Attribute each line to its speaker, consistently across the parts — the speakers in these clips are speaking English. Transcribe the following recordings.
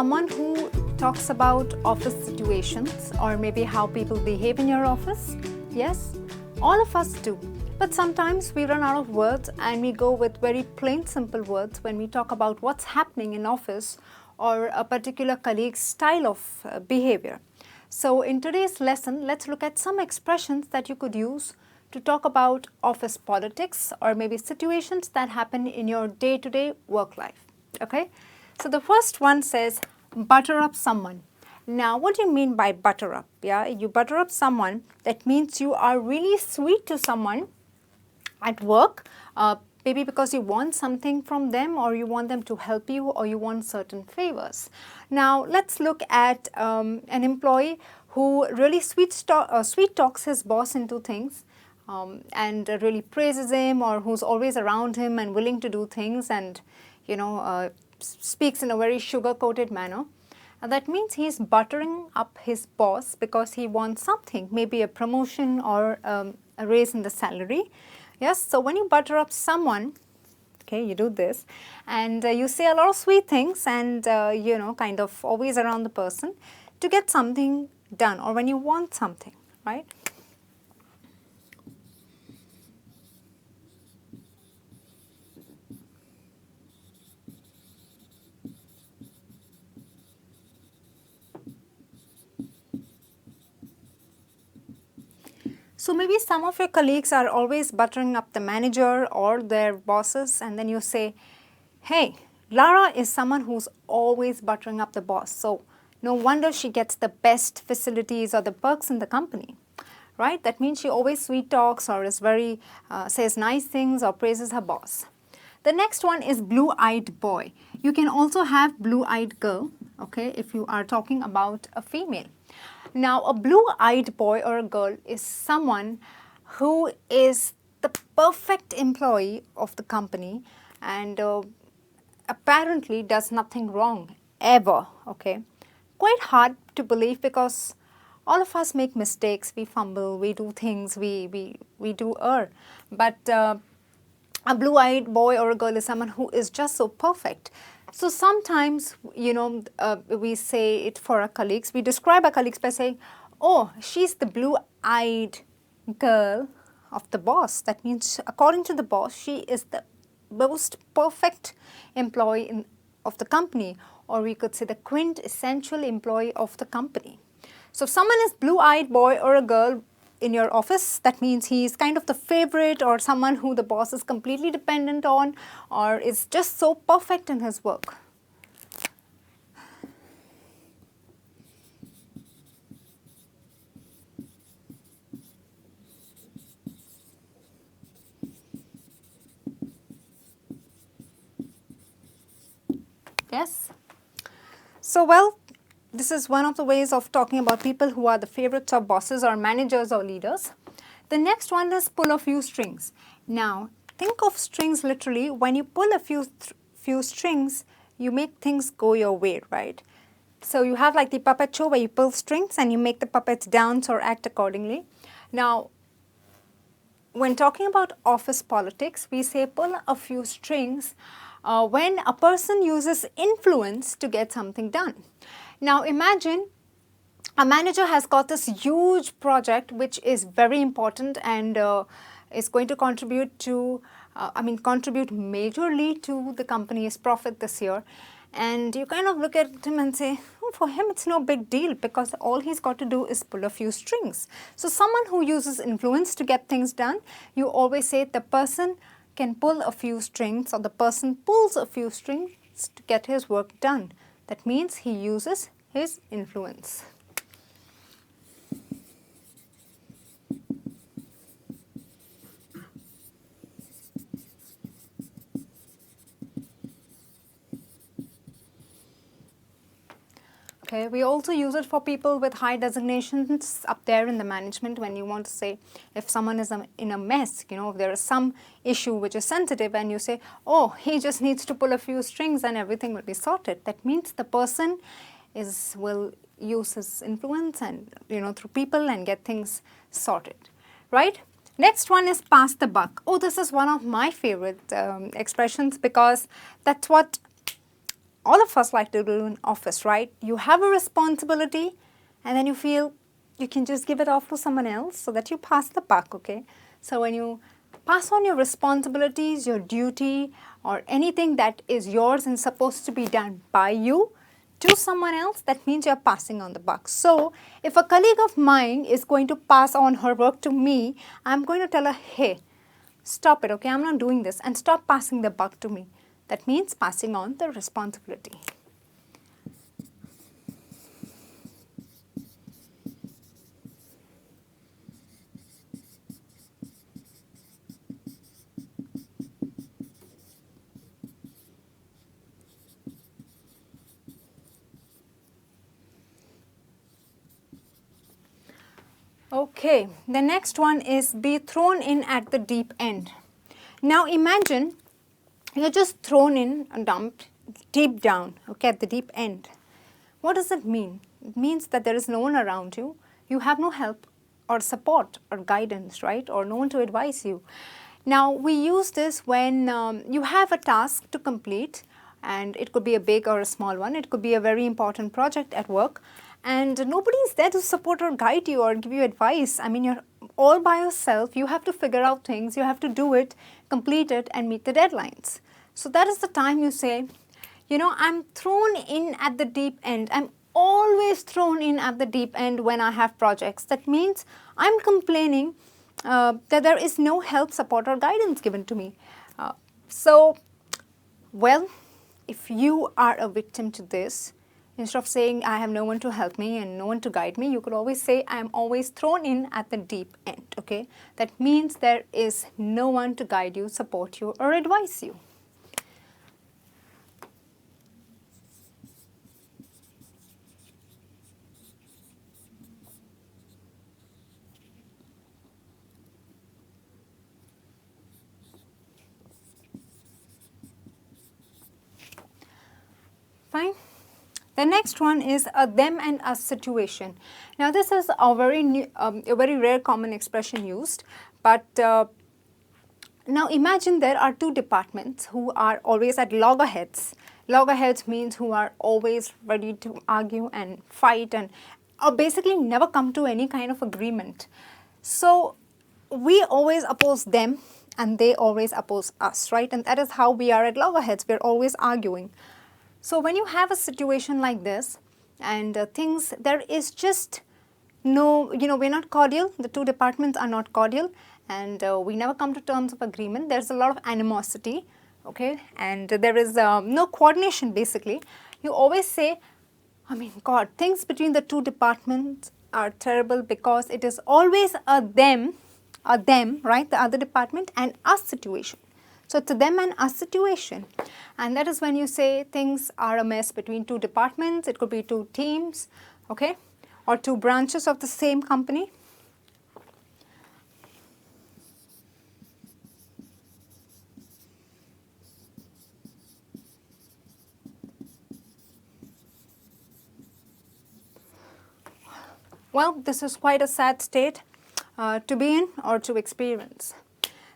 Speaker 1: someone who talks about office situations or maybe how people behave in your office? Yes, all of us do. But sometimes we run out of words and we go with very plain simple words when we talk about what's happening in office or a particular colleague's style of behavior. So in today's lesson, let's look at some expressions that you could use to talk about office politics or maybe situations that happen in your day-to-day work life. Okay? So the first one says, butter up someone. Now, what do you mean by butter up? Yeah, you butter up someone, that means you are really sweet to someone at work, maybe because you want something from them or you want them to help you or you want certain favors. Now, let's look at an employee who really sweet talks his boss into things and really praises him, or who's always around him and willing to do things and, speaks in a very sugar-coated manner. That means he's buttering up his boss because he wants something, maybe a promotion or a raise in the salary. Yes, so when you butter up someone, okay, you do this and you say a lot of sweet things and, kind of always around the person to get something done, or when you want something, right? So maybe some of your colleagues are always buttering up the manager or their bosses, and then you say, hey, Lara is someone who's always buttering up the boss, so no wonder she gets the best facilities or the perks in the company, right? That means she always sweet talks or is very, says nice things or praises her boss. The next one is blue-eyed boy. You can also have blue-eyed girl, okay, if you are talking about a female. Now, a blue-eyed boy or a girl is someone who is the perfect employee of the company and apparently does nothing wrong ever, okay? Quite hard to believe because all of us make mistakes, we fumble, we do things, we do err. But a blue-eyed boy or a girl is someone who is just so perfect. So sometimes, we say it for our colleagues. We describe our colleagues by saying, oh, she's the blue-eyed girl of the boss. That means, according to the boss, she is the most perfect employee of the company. Or we could say the quintessential employee of the company. So if someone is blue-eyed boy or a girl in your office, that means he's kind of the favorite or someone who the boss is completely dependent on or is just so perfect in his work. Yes? So, well, this is one of the ways of talking about people who are the favorites of bosses or managers or leaders. The next one is pull a few strings. Now, think of strings literally. When you pull a few strings, you make things go your way, right? So you have like the puppet show where you pull strings and you make the puppets dance or act accordingly. Now, when talking about office politics, we say pull a few strings when a person uses influence to get something done. Now imagine a manager has got this huge project which is very important and is going to contribute to, contribute majorly to the company's profit this year. And you kind of look at him and say, oh, for him it's no big deal because all he's got to do is pull a few strings. So someone who uses influence to get things done, you always say the person can pull a few strings or the person pulls a few strings to get his work done. That means he uses his influence. Okay, we also use it for people with high designations up there in the management when you want to say if someone is in a mess, if there is some issue which is sensitive and you say, oh, he just needs to pull a few strings and everything will be sorted. That means the person will use his influence and, through people and get things sorted, right? Next one is pass the buck. Oh, this is one of my favorite expressions because that's what all of us like to do in office, right? You have a responsibility and then you feel you can just give it off to someone else so that you pass the buck, okay? So when you pass on your responsibilities, your duty, or anything that is yours and supposed to be done by you to someone else, that means you're passing on the buck. So if a colleague of mine is going to pass on her work to me, I'm going to tell her, hey, stop it, okay? I'm not doing this, and stop passing the buck to me. That means passing on the responsibility. Okay, the next one is be thrown in at the deep end. Now imagine you're just thrown in and dumped deep down, okay, at the deep end. What does it mean? It means that there is no one around you. You have no help or support or guidance, right? Or no one to advise you. Now, we use this when you have a task to complete, and it could be a big or a small one. It could be a very important project at work, and nobody is there to support or guide you or give you advice. I mean, you're all by yourself. You have to figure out things. You have to do it, complete it, and meet the deadlines. So that is the time you say, you know, I'm thrown in at the deep end. I'm always thrown in at the deep end when I have projects. That means I'm complaining that there is no help, support, or guidance given to me. Well, if you are a victim to this, instead of saying I have no one to help me and no one to guide me, you could always say I am always thrown in at the deep end, okay? That means there is no one to guide you, support you, or advise you. Fine. The next one is a them and us situation. Now this is a very rare common expression used, but now imagine there are two departments who are always at loggerheads. Loggerheads means who are always ready to argue and fight and basically never come to any kind of agreement. So we always oppose them and they always oppose us, right? And that is how we are at loggerheads. We're always arguing. So when you have a situation like this and there is just no, we're not cordial, the two departments are not cordial, and we never come to terms of agreement. There's a lot of animosity, okay, and there is no coordination basically. You always say, I mean, God, things between the two departments are terrible because it is always a them, right, the other department, and us situation. So it's a them and us situation. And that is when you say things are a mess between two departments. It could be two teams, okay, or two branches of the same company. Well, this is quite a sad state to be in or to experience.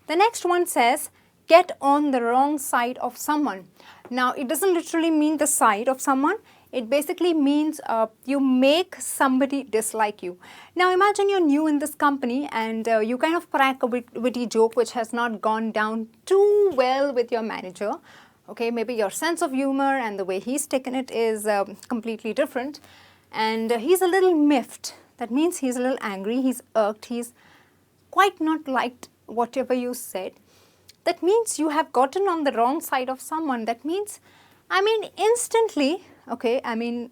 Speaker 1: The next one says, get on the wrong side of someone. Now, it doesn't literally mean the side of someone. It basically means you make somebody dislike you. Now, imagine you're new in this company and you kind of crack a witty joke which has not gone down too well with your manager. Okay, maybe your sense of humor and the way he's taken it is completely different. And he's a little miffed. That means he's a little angry, he's irked, he's quite not liked whatever you said. That means you have gotten on the wrong side of someone. That means, I mean, instantly, okay, I mean,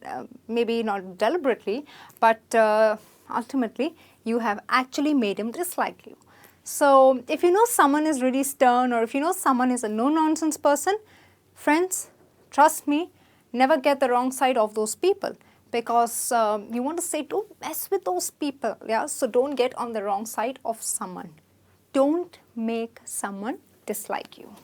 Speaker 1: maybe not deliberately, but ultimately, you have actually made him dislike you. So, if you know someone is really stern or if you know someone is a no-nonsense person, friends, trust me, never get the wrong side of those people. Because you want to say, don't mess with those people, yeah? So don't get on the wrong side of someone. Don't make someone dislike you.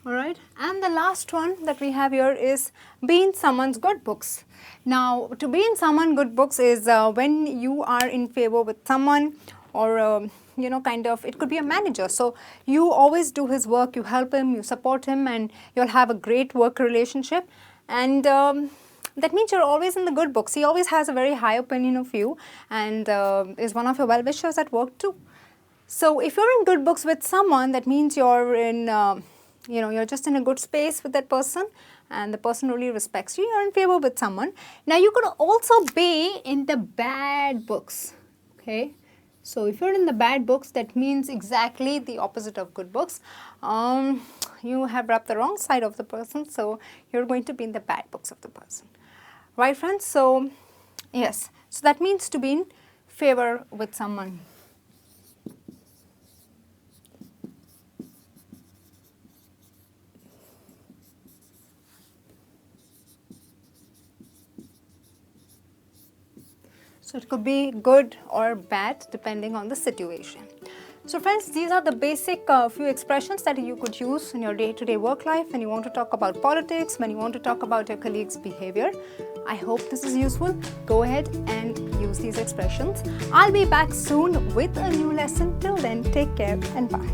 Speaker 1: Alright, and the last one that we have here is be in someone's good books. Now, to be in someone's good books is when you are in favor with someone, or kind of, it could be a manager. So you always do his work, you help him, you support him, and you'll have a great work relationship. And that means you're always in the good books. He always has a very high opinion of you, and is one of your well-wishers at work too. So if you're in good books with someone, that means you're in, you're just in a good space with that person, and the person really respects you. You're in favor with someone. Now you could also be in the bad books. Okay. So if you're in the bad books, that means exactly the opposite of good books. You have rubbed the wrong side of the person, so you're going to be in the bad books of the person. Right, friends? So yes, so that means to be in favor with someone. So it could be good or bad depending on the situation. So friends, these are the basic few expressions that you could use in your day-to-day work life when you want to talk about politics, when you want to talk about your colleagues' behavior. I hope this is useful. Go ahead and use these expressions. I'll be back soon with a new lesson. Till then, take care and bye.